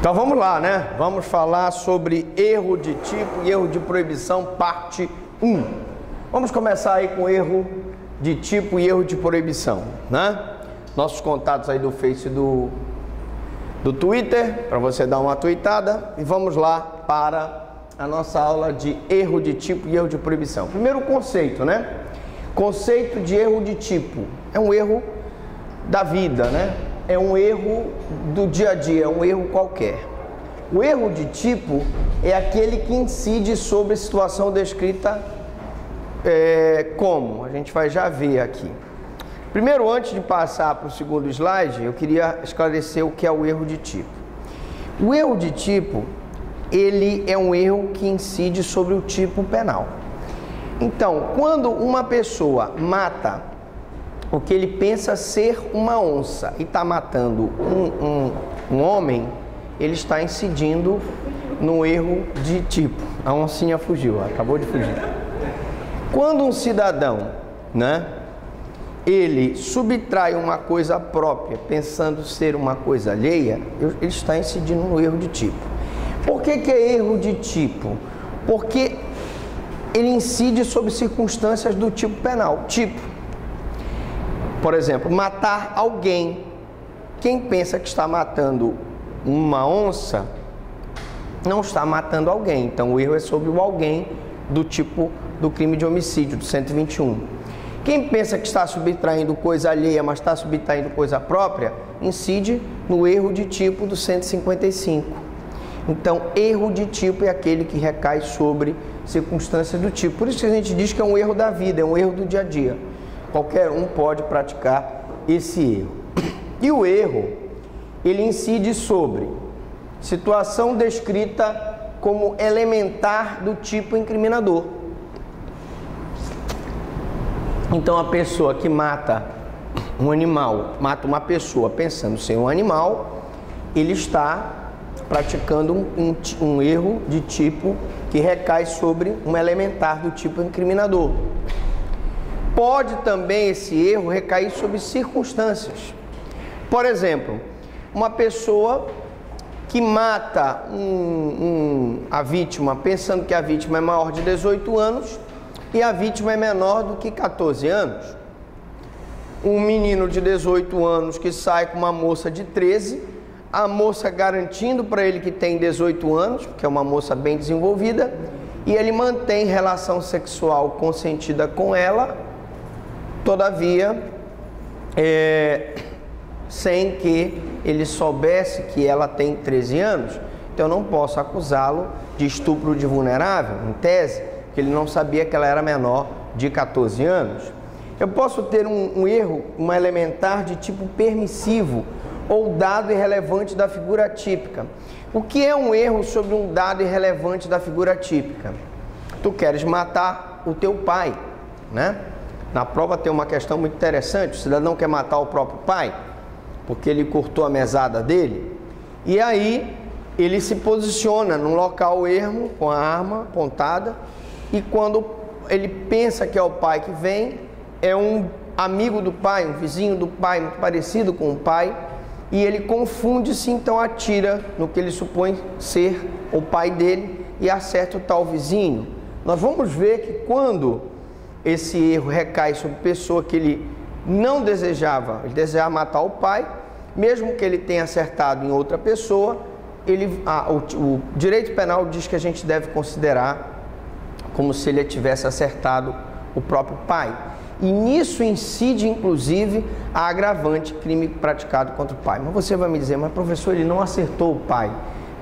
Então vamos lá, né? Vamos falar sobre erro de tipo e erro de proibição, parte 1. Vamos começar aí com erro de tipo e erro de proibição, né? Nossos contatos aí do Face e do Twitter, para você dar uma tweetada. E vamos lá para a nossa aula de erro de tipo e erro de proibição. Primeiro conceito, né? Conceito de erro de tipo. É um erro da vida, né? É um erro do dia a dia, é um erro qualquer. O erro de tipo é aquele que incide sobre a situação descrita como? A gente vai já ver aqui. Primeiro, antes de passar para o segundo slide, eu queria esclarecer o que é o erro de tipo. O erro de tipo, ele é um erro que incide sobre o tipo penal. Então, quando uma pessoa mata o que ele pensa ser uma onça e está matando um homem, ele está incidindo no erro de tipo. A oncinha fugiu, acabou de fugir. Quando um cidadão, né, ele subtrai uma coisa própria pensando ser uma coisa alheia, ele está incidindo no erro de tipo. Por que é erro de tipo? Porque ele incide sobre circunstâncias do tipo penal. Tipo, por exemplo, matar alguém. Quem pensa que está matando uma onça, não está matando alguém. Então o erro é sobre o alguém do tipo do crime de homicídio, do 121. Quem pensa que está subtraindo coisa alheia, mas está subtraindo coisa própria, incide no erro de tipo do 155. Então, erro de tipo é aquele que recai sobre circunstâncias do tipo. Por isso que a gente diz que é um erro da vida, é um erro do dia a dia. Qualquer um pode praticar esse erro. E o erro, ele incide sobre situação descrita como elementar do tipo incriminador. Então, a pessoa que mata um animal, mata uma pessoa pensando ser um animal, ele está praticando um erro de tipo que recai sobre um elementar do tipo incriminador. Pode também esse erro recair sobre circunstâncias. Por exemplo, uma pessoa que mata a vítima pensando que a vítima é maior de 18 anos e a vítima é menor do que 14 anos. Um menino de 18 anos que sai com uma moça de 13, a moça garantindo para ele que tem 18 anos, porque é uma moça bem desenvolvida, e ele mantém relação sexual consentida com ela, todavia, sem que ele soubesse que ela tem 13 anos, então eu não posso acusá-lo de estupro de vulnerável, em tese, porque ele não sabia que ela era menor de 14 anos. Eu posso ter um erro, uma elementar de tipo permissivo, ou dado irrelevante da figura típica. O que é um erro sobre um dado irrelevante da figura típica? Tu queres matar o teu pai, né? Na prova tem uma questão muito interessante, o cidadão quer matar o próprio pai, porque ele cortou a mesada dele, e aí ele se posiciona num local ermo, com a arma apontada, e quando ele pensa que é o pai que vem, é um amigo do pai, um vizinho do pai, muito parecido com o pai, e ele confunde-se, então atira no que ele supõe ser o pai dele e acerta o tal vizinho. Nós vamos ver que quando esse erro recai sobre pessoa que ele não desejava, ele desejava matar o pai, mesmo que ele tenha acertado em outra pessoa, o direito penal diz que a gente deve considerar como se ele tivesse acertado o próprio pai. E nisso incide, inclusive, a agravante crime praticado contra o pai. Mas você vai me dizer, mas professor, ele não acertou o pai.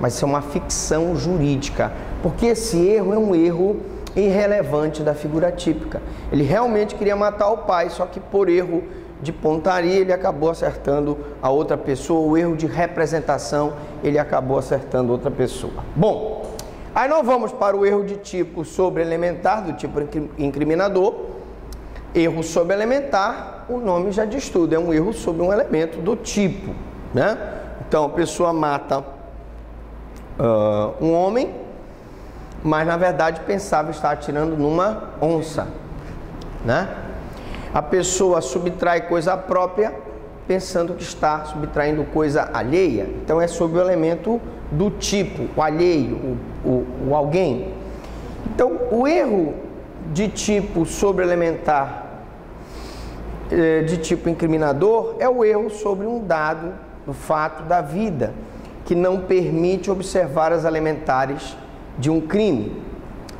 Mas isso é uma ficção jurídica, porque esse erro é um erro irrelevante da figura típica. Ele realmente queria matar o pai, só que por erro de pontaria ele acabou acertando a outra pessoa, o erro de representação ele acabou acertando outra pessoa. Bom, aí nós vamos para o erro de tipo sobre elementar, do tipo incriminador. Erro sobre elementar, o nome já diz tudo, é um erro sobre um elemento do tipo, né? Então a pessoa mata um homem, mas na verdade pensava estar atirando numa onça, né? A pessoa subtrai coisa própria pensando que está subtraindo coisa alheia, então é sobre o elemento do tipo, o alheio, o alguém. Então, o erro de tipo sobreelementar, de tipo incriminador, é o erro sobre um dado do fato da vida, que não permite observar as elementares de um crime.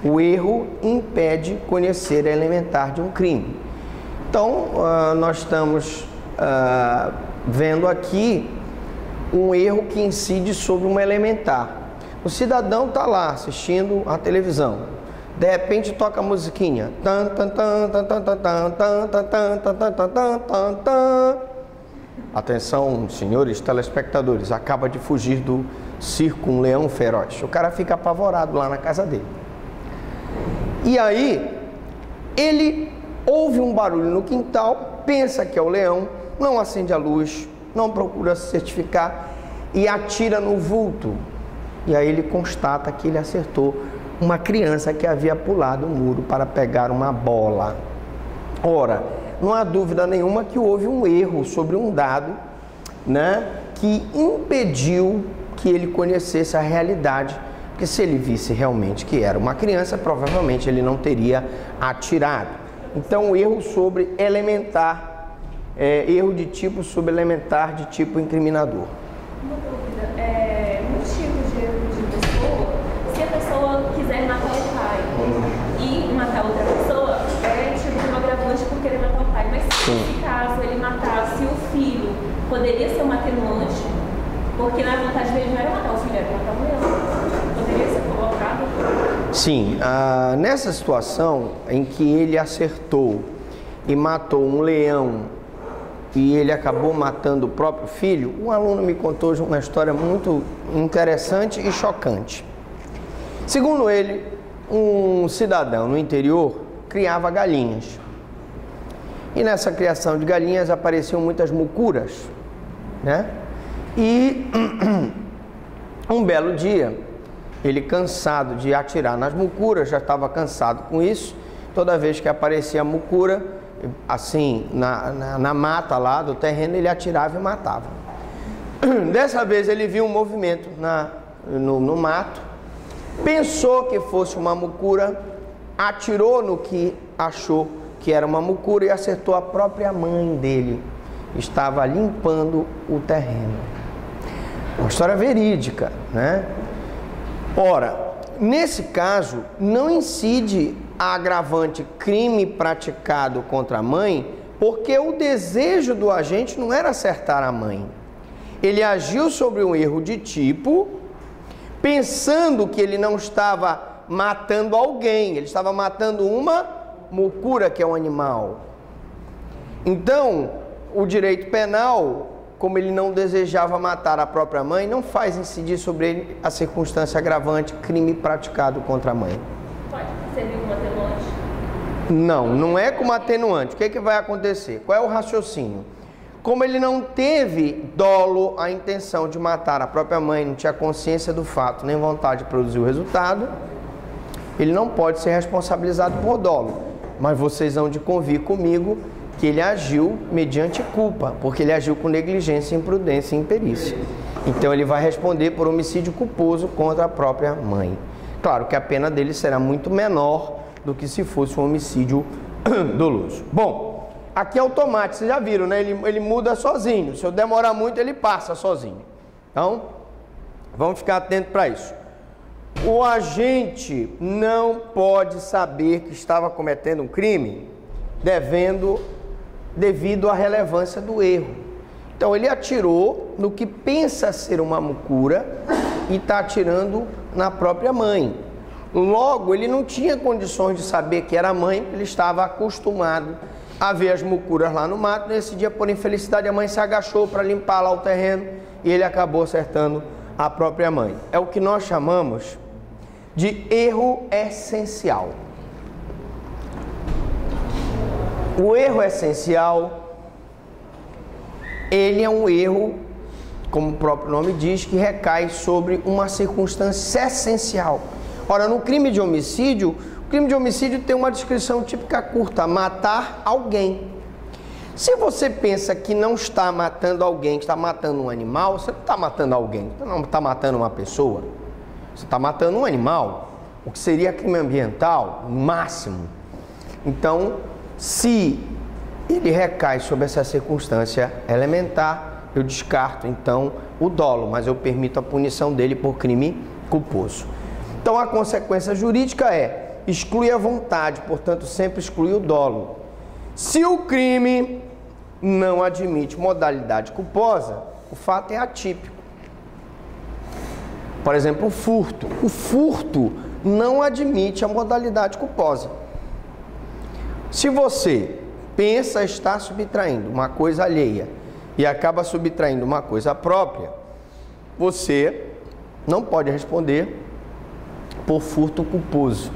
O erro impede conhecer a elementar de um crime. Então, nós estamos vendo aqui um erro que incide sobre uma elementar. O cidadão está lá assistindo a televisão. De repente toca a musiquinha. Atenção, senhores telespectadores, acaba de fugir do circo um leão feroz. O cara fica apavorado lá na casa dele. E aí, ele ouve um barulho no quintal, pensa que é o leão, não acende a luz, não procura se certificar e atira no vulto. E aí ele constata que ele acertou uma criança que havia pulado o muro para pegar uma bola. Ora, não há dúvida nenhuma que houve um erro sobre um dado, né, que impediu que ele conhecesse a realidade, porque se ele visse realmente que era uma criança, provavelmente ele não teria atirado. Então, o erro sobre elementar, erro de tipo subelementar de tipo incriminador. Uma dúvida, muitos tipos de erro de pessoa, se a pessoa quiser matar o pai e matar outra pessoa, é tipo de um agravante por querer matar o pai. Mas se caso ele matasse o filho, poderia ser um atenuante, porque na vontade dele não era matar o filho, era matar o leão. Poderia ser colocado? Sim, nessa situação em que ele acertou e matou um leão e ele acabou matando o próprio filho, um aluno me contou uma história muito interessante e chocante. Segundo ele, um cidadão no interior criava galinhas. E nessa criação de galinhas apareciam muitas mucuras, né? E um belo dia, ele, cansado de atirar nas mucuras, já estava cansado com isso, toda vez que aparecia a mucura, assim, na mata lá do terreno, ele atirava e matava. Dessa vez ele viu um movimento no mato, pensou que fosse uma mucura, atirou no que achou que era uma mucura e acertou a própria mãe dele. Estava limpando o terreno. Uma história verídica, né? Ora, nesse caso, não incide a agravante crime praticado contra a mãe, porque o desejo do agente não era acertar a mãe. Ele agiu sobre um erro de tipo, pensando que ele não estava matando alguém, ele estava matando uma mucura, que é um animal. Então, o direito penal, como ele não desejava matar a própria mãe, não faz incidir sobre ele a circunstância agravante crime praticado contra a mãe. Pode servir como atenuante? Não é como atenuante. O que é que vai acontecer? Qual é o raciocínio? Como ele não teve dolo, a intenção de matar a própria mãe, não tinha consciência do fato, nem vontade de produzir o resultado, ele não pode ser responsabilizado por dolo. Mas vocês vão de convir comigo que ele agiu mediante culpa, porque ele agiu com negligência, imprudência e imperícia. Então ele vai responder por homicídio culposo contra a própria mãe. Claro que a pena dele será muito menor do que se fosse um homicídio doloso. Bom, aqui é automático, vocês já viram, né? Ele muda sozinho. Se eu demorar muito, ele passa sozinho. Então, vamos ficar atentos para isso. O agente não pode saber que estava cometendo um crime devido à relevância do erro. Então ele atirou no que pensa ser uma mucura e está atirando na própria mãe. Logo, ele não tinha condições de saber que era a mãe, ele estava acostumado a ver as mucuras lá no mato. Nesse dia, por infelicidade, a mãe se agachou para limpar lá o terreno e ele acabou acertando a própria mãe. É o que nós chamamos de erro essencial. O erro essencial, ele é um erro, como o próprio nome diz, que recai sobre uma circunstância essencial. Ora, no crime de homicídio, o crime de homicídio tem uma descrição típica curta: matar alguém. Se você pensa que não está matando alguém, que está matando um animal, você não está matando alguém, você não está matando uma pessoa, você está matando um animal, o que seria crime ambiental, no máximo. Então, se ele recai sobre essa circunstância elementar, eu descarto então o dolo, mas eu permito a punição dele por crime culposo. Então a consequência jurídica é exclui a vontade, portanto sempre exclui o dolo. Se o crime não admite modalidade culposa, o fato é atípico. Por exemplo, o furto. O furto não admite a modalidade culposa. Se você pensa estar subtraindo uma coisa alheia e acaba subtraindo uma coisa própria, você não pode responder por furto culposo,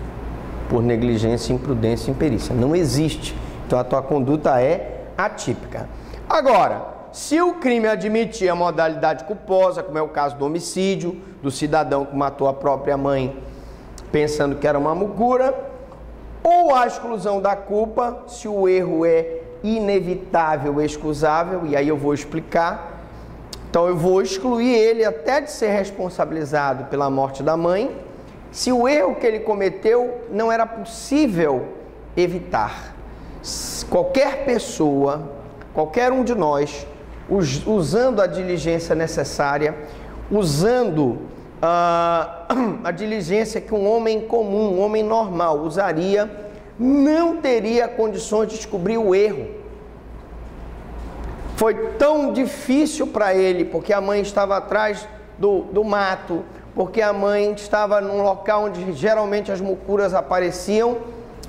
por negligência, imprudência e imperícia. Não existe. Então a tua conduta é atípica. Agora, se o crime admitir a modalidade culposa, como é o caso do homicídio, do cidadão que matou a própria mãe pensando que era uma mucura, ou a exclusão da culpa, se o erro é inevitável, excusável, e aí eu vou explicar. Então eu vou excluir ele até de ser responsabilizado pela morte da mãe, se o erro que ele cometeu não era possível evitar. Qualquer pessoa, qualquer um de nós, usando a diligência necessária, usando a diligência que um homem comum, um homem normal usaria, não teria condições de descobrir o erro. Foi tão difícil para ele, porque a mãe estava atrás do mato, porque a mãe estava num local onde geralmente as mucuras apareciam,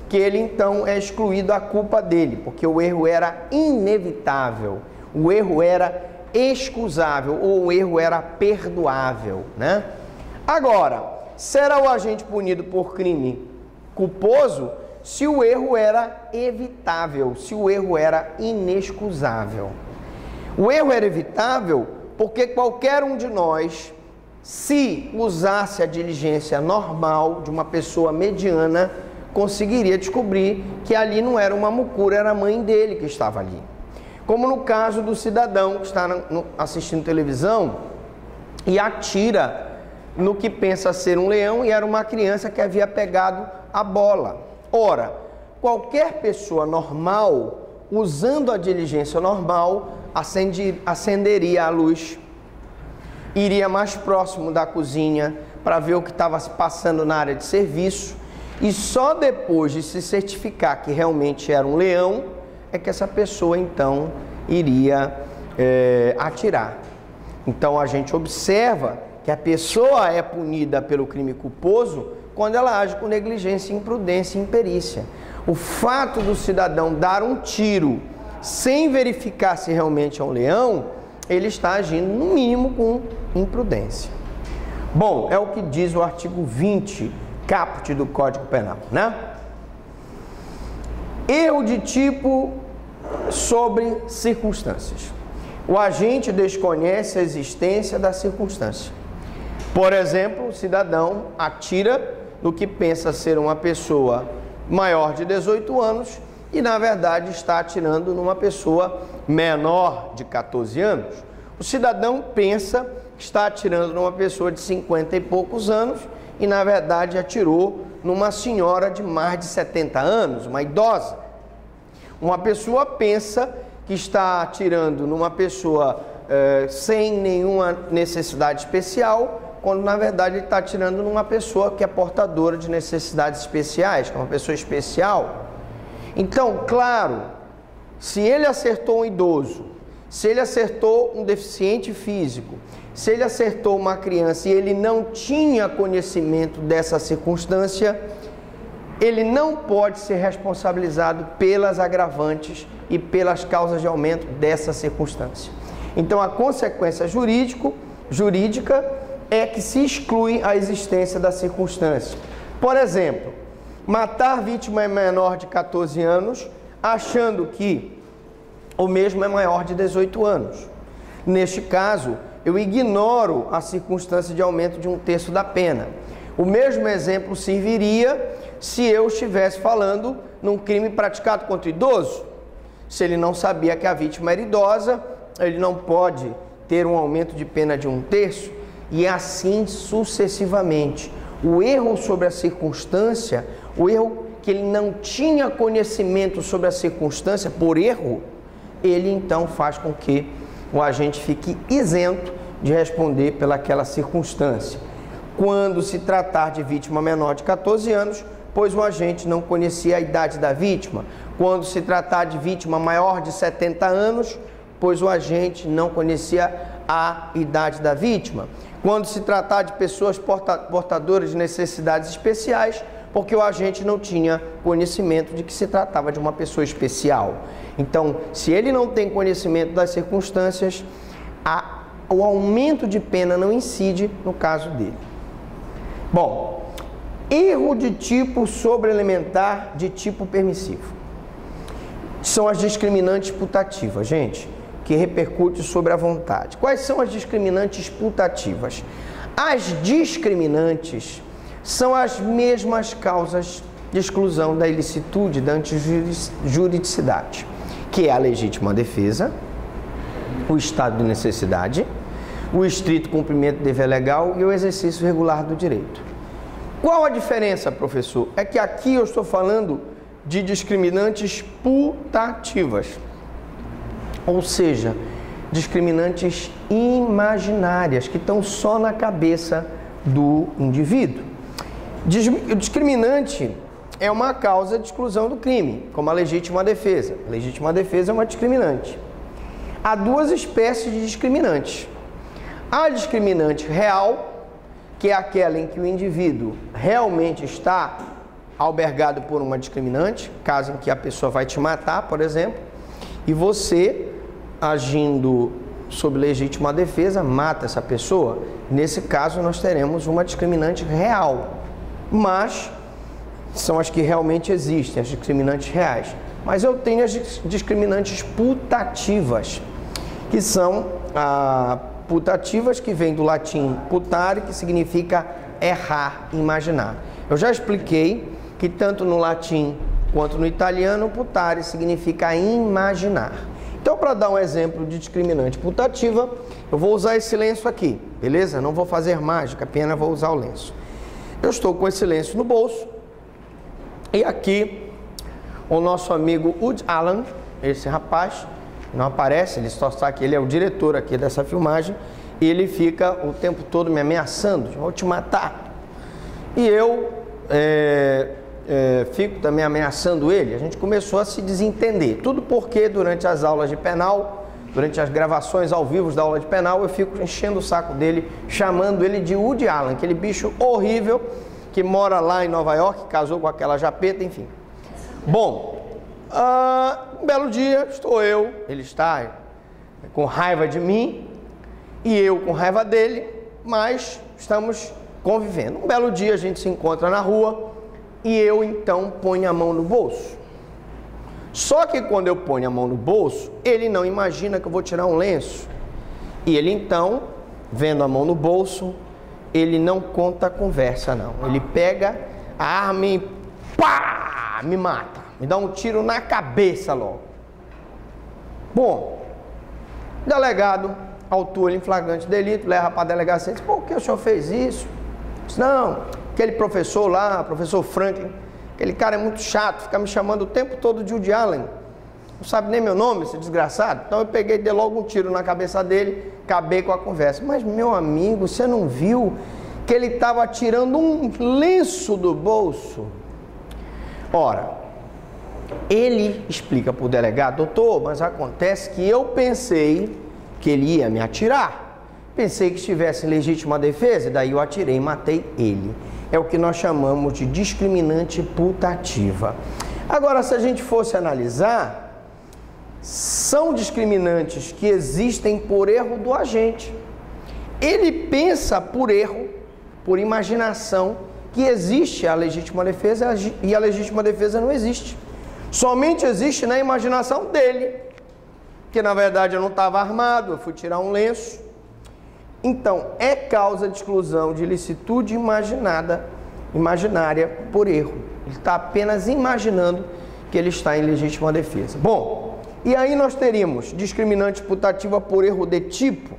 que ele então é excluído a culpa dele, porque o erro era inevitável, o erro era excusável, ou o erro era perdoável, né? Agora, será o agente punido por crime culposo se o erro era evitável, se o erro era inexcusável. O erro era evitável porque qualquer um de nós, se usasse a diligência normal de uma pessoa mediana, conseguiria descobrir que ali não era uma mucura, era a mãe dele que estava ali. Como no caso do cidadão que está assistindo televisão e atira no que pensa ser um leão e era uma criança que havia pegado a bola. Ora, qualquer pessoa normal, usando a diligência normal, acenderia a luz, iria mais próximo da cozinha para ver o que estava se passando na área de serviço, e só depois de se certificar que realmente era um leão, é que essa pessoa então iria atirar. Então a gente observa que a pessoa é punida pelo crime culposo quando ela age com negligência, imprudência e imperícia. O fato do cidadão dar um tiro sem verificar se realmente é um leão, ele está agindo no mínimo com imprudência. Bom, é o que diz o artigo 20, caput do Código Penal, né? Erro de tipo sobre circunstâncias. O agente desconhece a existência da circunstância. Por exemplo, o cidadão atira no que pensa ser uma pessoa maior de 18 anos e, na verdade, está atirando numa pessoa menor de 14 anos. O cidadão pensa que está atirando numa pessoa de 50 e poucos anos e, na verdade, atirou numa senhora de mais de 70 anos, uma idosa. Uma pessoa pensa que está atirando numa pessoa sem nenhuma necessidade especial, quando na verdade ele está atirando numa pessoa que é portadora de necessidades especiais, que é uma pessoa especial. Então, claro, se ele acertou um idoso, se ele acertou um deficiente físico, se ele acertou uma criança e ele não tinha conhecimento dessa circunstância, ele não pode ser responsabilizado pelas agravantes e pelas causas de aumento dessa circunstância. Então, a consequência jurídica é que se exclui a existência da circunstância. Por exemplo, matar vítima menor de 14 anos, achando que o mesmo é maior de 18 anos. Neste caso, eu ignoro a circunstância de aumento de 1/3 da pena. O mesmo exemplo serviria se eu estivesse falando num crime praticado contra idoso. Se ele não sabia que a vítima era idosa, ele não pode ter um aumento de pena de 1/3 e assim sucessivamente. O erro sobre a circunstância, o erro que ele não tinha conhecimento sobre a circunstância por erro, ele então faz com que o agente fique isento de responder pelaquela circunstância. Quando se tratar de vítima menor de 14 anos, pois o agente não conhecia a idade da vítima. Quando se tratar de vítima maior de 70 anos, pois o agente não conhecia a idade da vítima. Quando se tratar de pessoas portadoras de necessidades especiais, porque o agente não tinha conhecimento de que se tratava de uma pessoa especial. Então, se ele não tem conhecimento das circunstâncias, o aumento de pena não incide no caso dele. Bom, erro de tipo sobreelementar de tipo permissivo. São as discriminantes putativas, gente, que repercute sobre a vontade. Quais são as discriminantes putativas? As discriminantes são as mesmas causas de exclusão da ilicitude, da antijuridicidade, que é a legítima defesa, o estado de necessidade, o estrito cumprimento do dever legal e o exercício regular do direito. Qual a diferença, professor? É que aqui eu estou falando de discriminantes putativas, ou seja, discriminantes imaginárias, que estão só na cabeça do indivíduo. O discriminante é uma causa de exclusão do crime, como a legítima defesa. A legítima defesa é uma discriminante. Há duas espécies de discriminantes. A discriminante real, que é aquela em que o indivíduo realmente está albergado por uma discriminante, caso em que a pessoa vai te matar, por exemplo, e você, agindo sob legítima defesa, mata essa pessoa. Nesse caso, nós teremos uma discriminante real, mas são as que realmente existem, as discriminantes reais. Mas eu tenho as discriminantes putativas, que são putativas, que vem do latim putare, que significa errar, imaginar. Eu já expliquei que tanto no latim quanto no italiano, putare significa imaginar. Então, para dar um exemplo de discriminante putativa, eu vou usar esse lenço aqui, beleza? Não vou fazer mágica, apenas vou usar o lenço. Eu estou com esse lenço no bolso e aqui o nosso amigo Woody Allen, esse rapaz, não aparece, ele só está aqui, ele é o diretor aqui dessa filmagem, e ele fica o tempo todo me ameaçando, vou te matar. E eu fico também ameaçando ele. A gente começou a se desentender, tudo porque durante as aulas de penal, durante as gravações ao vivo da aula de penal, eu fico enchendo o saco dele, chamando ele de Woody Allen, aquele bicho horrível que mora lá em Nova York, casou com aquela japeta, enfim. Bom, um belo dia, ele está com raiva de mim e eu com raiva dele, mas estamos convivendo. Um belo dia a gente se encontra na rua e eu então ponho a mão no bolso. Só que quando eu ponho a mão no bolso, ele não imagina que eu vou tirar um lenço. E ele então, vendo a mão no bolso, ele não conta a conversa não. Ele pega a arma e pá, me mata. Me dá um tiro na cabeça logo. Bom, o delegado autua ele em flagrante delito, leva para a delegacia e diz: por que o senhor fez isso? Diz: não, aquele professor lá, professor Franklin, aquele cara é muito chato, fica me chamando o tempo todo de Woody Allen. Não sabe nem meu nome, esse desgraçado. Então eu peguei e dei logo um tiro na cabeça dele, acabei com a conversa. Mas, meu amigo, você não viu que ele estava tirando um lenço do bolso? Ora, ele explica para o delegado: doutor, mas acontece que eu pensei que ele ia me atirar. Pensei que estivesse em legítima defesa, e daí eu atirei e matei ele. É o que nós chamamos de discriminante putativa. Agora, se a gente fosse analisar, são discriminantes que existem por erro do agente. Ele pensa por erro, por imaginação, que existe a legítima defesa e a legítima defesa não existe. Somente existe na imaginação dele, que na verdade eu não estava armado, eu fui tirar um lenço. Então, é causa de exclusão de ilicitude imaginária por erro. Ele está apenas imaginando que ele está em legítima defesa. Bom, E aí nós teríamos discriminante putativa por erro de tipo.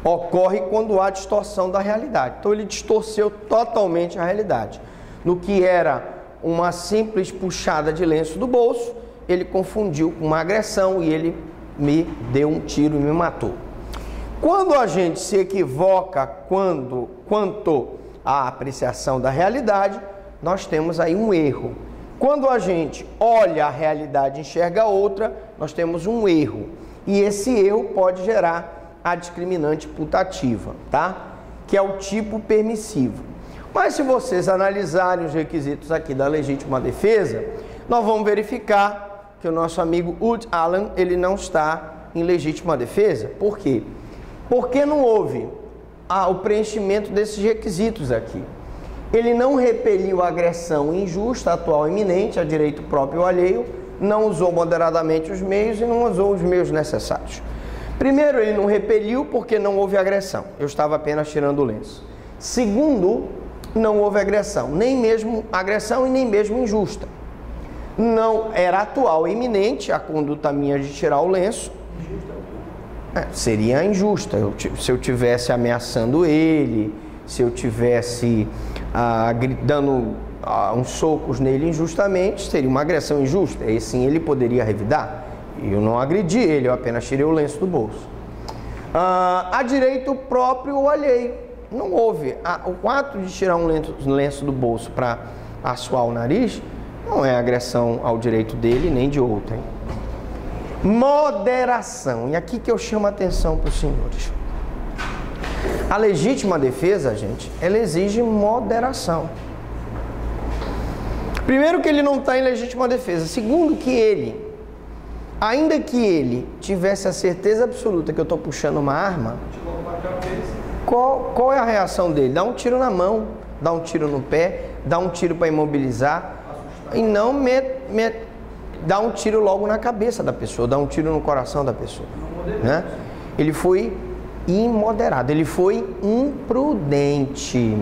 Ocorre quando há distorção da realidade. Então ele distorceu totalmente a realidade. No que era uma simples puxada de lenço do bolso, ele confundiu com uma agressão e ele me deu um tiro e me matou. Quando a gente se equivoca quanto à apreciação da realidade, nós temos aí um erro. Quando a gente olha a realidade e enxerga outra, nós temos um erro. E esse erro pode gerar a discriminante putativa, tá? Que é o tipo permissivo. Mas se vocês analisarem os requisitos aqui da legítima defesa, nós vamos verificar que o nosso amigo Wood Allen, ele não está em legítima defesa. Por quê? Porque não houve o preenchimento desses requisitos aqui. Ele não repeliu a agressão injusta, atual, iminente, a direito próprio ou alheio, não usou moderadamente os meios e não usou os meios necessários. Primeiro, ele não repeliu porque não houve agressão. Eu estava apenas tirando o lenço. Segundo, não houve agressão, nem mesmo agressão e nem mesmo injusta. Não era atual e iminente a conduta minha de tirar o lenço. Seria injusta. Se eu tivesse ameaçando ele, se eu tivesse dando uns socos nele injustamente, seria uma agressão injusta. E sim, ele poderia revidar. Eu não agredi ele, eu apenas tirei o lenço do bolso. A direito próprio ou alheio. Não houve. O ato de tirar um lenço do bolso para assoar o nariz não é agressão ao direito dele nem de outrem. Moderação. E aqui que eu chamo a atenção para os senhores. A legítima defesa, gente, ela exige moderação. Primeiro que ele não está em legítima defesa. Segundo que ele, ainda que ele tivesse a certeza absoluta que eu estou puxando uma arma, qual é a reação dele? Dá um tiro na mão, dá um tiro no pé, dá um tiro para imobilizar e não dá um tiro logo na cabeça da pessoa, dá um tiro no coração da pessoa, né? Ele foi imoderado, ele foi imprudente.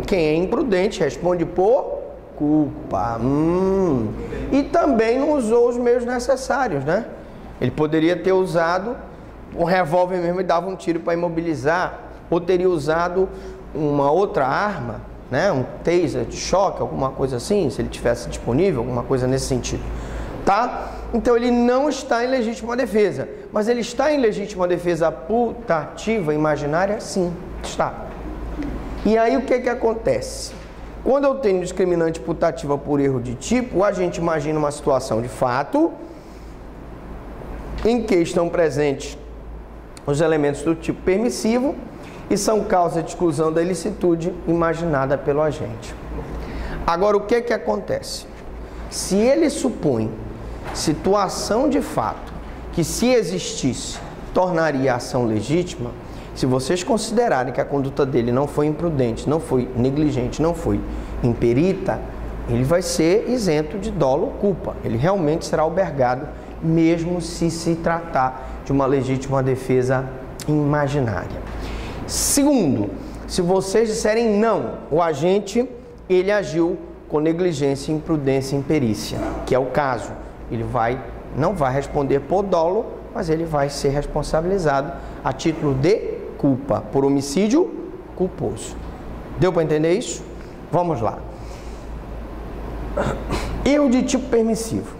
Quem é imprudente responde por culpa. E também não usou os meios necessários, né? Ele poderia ter usado um revólver mesmo e dava um tiro para imobilizar, ou teria usado uma outra arma, né? Um taser de choque, alguma coisa assim, se ele tivesse disponível, alguma coisa nesse sentido, tá? Então ele não está em legítima defesa, mas ele está em legítima defesa putativa imaginária? Sim, está. E aí o que acontece? Quando eu tenho discriminante putativa por erro de tipo, a gente imagina uma situação de fato em que estão presentes os elementos do tipo permissivo e são causa de exclusão da ilicitude imaginada pelo agente. Agora, o que acontece? Se ele supõe situação de fato que, se existisse, tornaria a ação legítima, se vocês considerarem que a conduta dele não foi imprudente, não foi negligente, não foi imperita, ele vai ser isento de dolo ou culpa. Ele realmente será albergado, mesmo se tratar de uma legítima defesa imaginária. Segundo, se vocês disserem não, o agente, ele agiu com negligência, imprudência e imperícia, que é o caso. Ele não vai responder por dolo, mas ele vai ser responsabilizado a título de culpa, por homicídio culposo. Deu para entender isso? Vamos lá. Erro de tipo permissivo.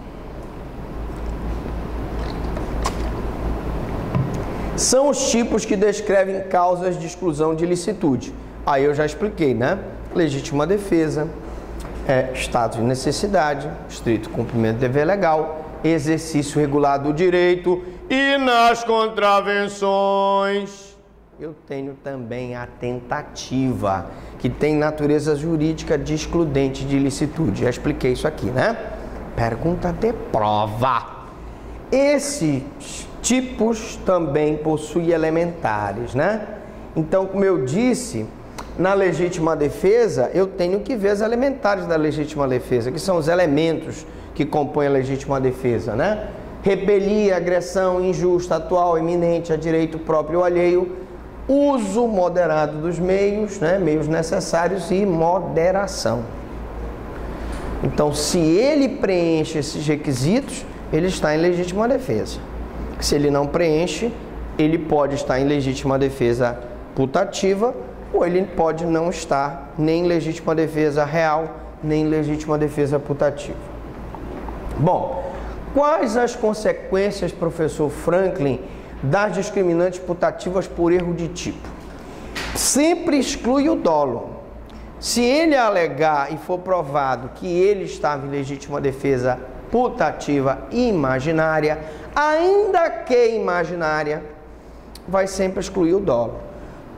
São os tipos que descrevem causas de exclusão de ilicitude. Aí eu já expliquei, né? Legítima defesa, estado de necessidade, estrito cumprimento do dever legal, exercício regular do direito e nas contravenções. Eu tenho também a tentativa, que tem natureza jurídica de excludente de ilicitude. Já expliquei isso aqui, né? Pergunta de prova. Esses tipos também possuem elementares, né? Então, como eu disse, na legítima defesa, eu tenho que ver os elementares da legítima defesa, que são os elementos que compõem a legítima defesa, né? Repelir, agressão injusta, atual, iminente, a direito próprio ou alheio, uso moderado dos meios, né? Meios necessários e moderação. Então, se ele preenche esses requisitos, ele está em legítima defesa. Se ele não preenche, ele pode estar em legítima defesa putativa, ou ele pode não estar nem em legítima defesa real, nem em legítima defesa putativa. Bom, quais as consequências, professor Franklin, das discriminantes putativas por erro de tipo? Sempre exclui o dolo. Se ele alegar e for provado que ele estava em legítima defesa putativa imaginária, ainda que imaginária, vai sempre excluir o dolo.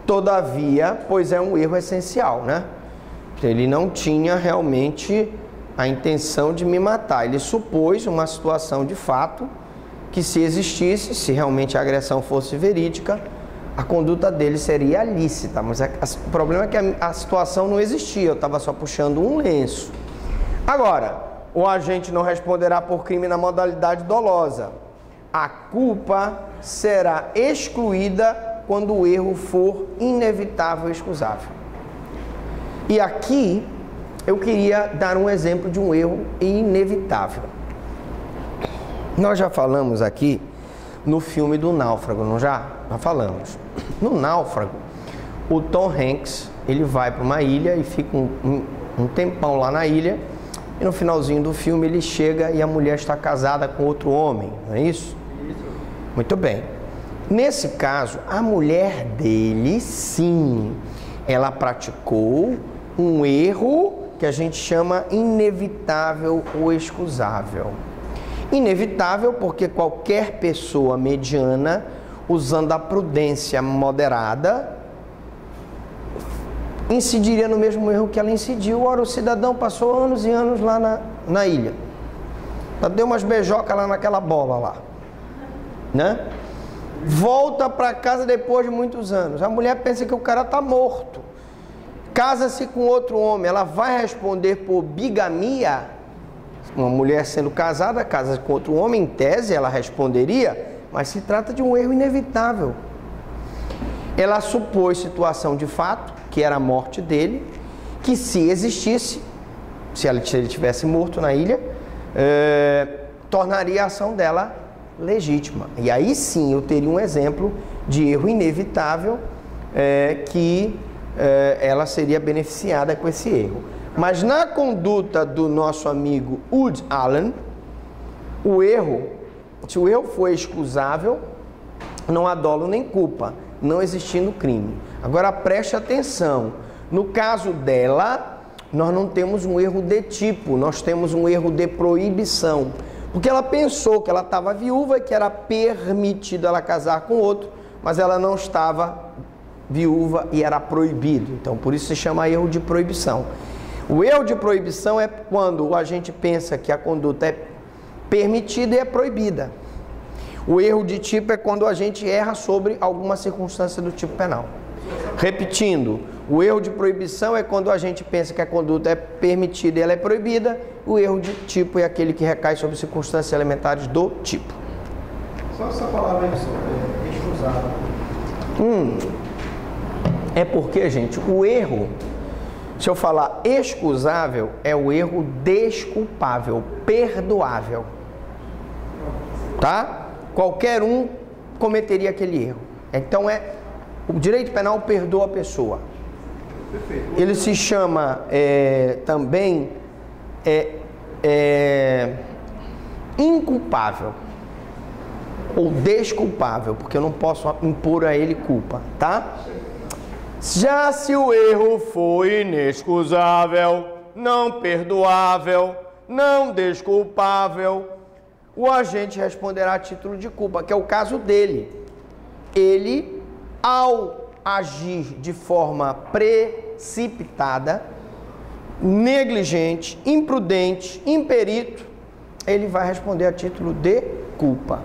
Todavia, pois é um erro essencial, né? Ele não tinha realmente a intenção de me matar. Ele supôs uma situação de fato que, se existisse, se realmente a agressão fosse verídica, a conduta dele seria lícita. Mas o problema é que a situação não existia, eu estava só puxando um lenço. Agora, o agente não responderá por crime na modalidade dolosa. A culpa será excluída quando o erro for inevitável e excusável. E aqui eu queria dar um exemplo de um erro inevitável. Nós já falamos aqui no filme do Náufrago, não já? Já falamos. No Náufrago, o Tom Hanks, ele vai para uma ilha e fica um tempão lá na ilha, e no finalzinho do filme ele chega e a mulher está casada com outro homem, não é isso? Isso. Muito bem. Nesse caso, a mulher dele, sim, ela praticou um erro que a gente chama inevitável ou excusável. Inevitável porque qualquer pessoa mediana, usando a prudência moderada, incidiria no mesmo erro que ela incidiu. Ora, o cidadão passou anos e anos lá na ilha. Deu umas beijocas lá naquela bola lá, né? Volta para casa depois de muitos anos. A mulher pensa que o cara está morto. Casa-se com outro homem. Ela vai responder por bigamia? Uma mulher sendo casada, casa com outro homem, em tese ela responderia, mas se trata de um erro inevitável. Ela supôs situação de fato, que era a morte dele, que se existisse, se ele tivesse morto na ilha, tornaria a ação dela legítima. E aí sim eu teria um exemplo de erro inevitável que ela seria beneficiada com esse erro. Mas na conduta do nosso amigo Woody Allen, se o erro for excusável, não há dolo nem culpa, não existindo crime. Agora preste atenção, no caso dela, nós não temos um erro de tipo, nós temos um erro de proibição. Porque ela pensou que ela estava viúva e que era permitido ela casar com outro, mas ela não estava viúva e era proibido. Então, por isso se chama erro de proibição. O erro de proibição é quando a gente pensa que a conduta é permitida e é proibida. O erro de tipo é quando a gente erra sobre alguma circunstância do tipo penal. Repetindo, o erro de proibição é quando a gente pensa que a conduta é permitida e ela é proibida. O erro de tipo é aquele que recai sobre circunstâncias elementares do tipo. Só essa palavra aí, excusável. É porque, gente, o erro, se eu falar excusável, é o erro desculpável, perdoável. Tá? Qualquer um cometeria aquele erro. Então o direito penal perdoa a pessoa. Perfeito. Ele se chama também inculpável ou desculpável, porque eu não posso impor a ele culpa, tá? Já se o erro foi inexcusável, não perdoável, não desculpável, o agente responderá a título de culpa, que é o caso dele. Ele, ao agir de forma precipitada, negligente, imprudente, imperito, ele vai responder a título de culpa.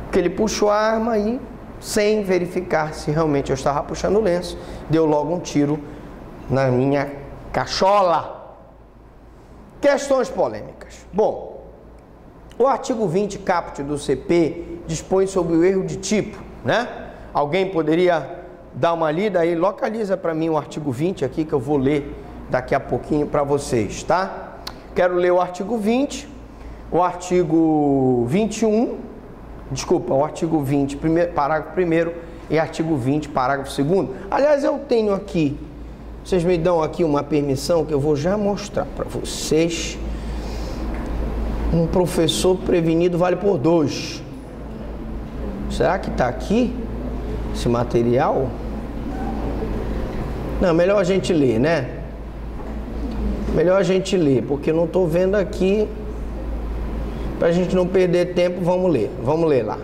Porque ele puxou a arma e, sem verificar se realmente eu estava puxando o lenço, deu logo um tiro na minha cachola. Questões polêmicas. Bom, o artigo 20 caput do CP dispõe sobre o erro de tipo, né? Alguém poderia dar uma lida aí? Localiza para mim o artigo 20 aqui que eu vou ler daqui a pouquinho para vocês, tá? Quero ler o artigo 20, o artigo 21, desculpa, o artigo 20, parágrafo 1º e artigo 20, parágrafo 2º. Aliás, eu tenho aqui, vocês me dão aqui uma permissão que eu vou já mostrar para vocês. Um professor prevenido vale por 2. Será que está aqui esse material? Não, melhor a gente ler, né? Melhor a gente ler, porque eu não estou vendo aqui. Para a gente não perder tempo, vamos ler. Vamos ler lá.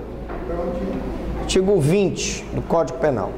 Artigo 20 do Código Penal.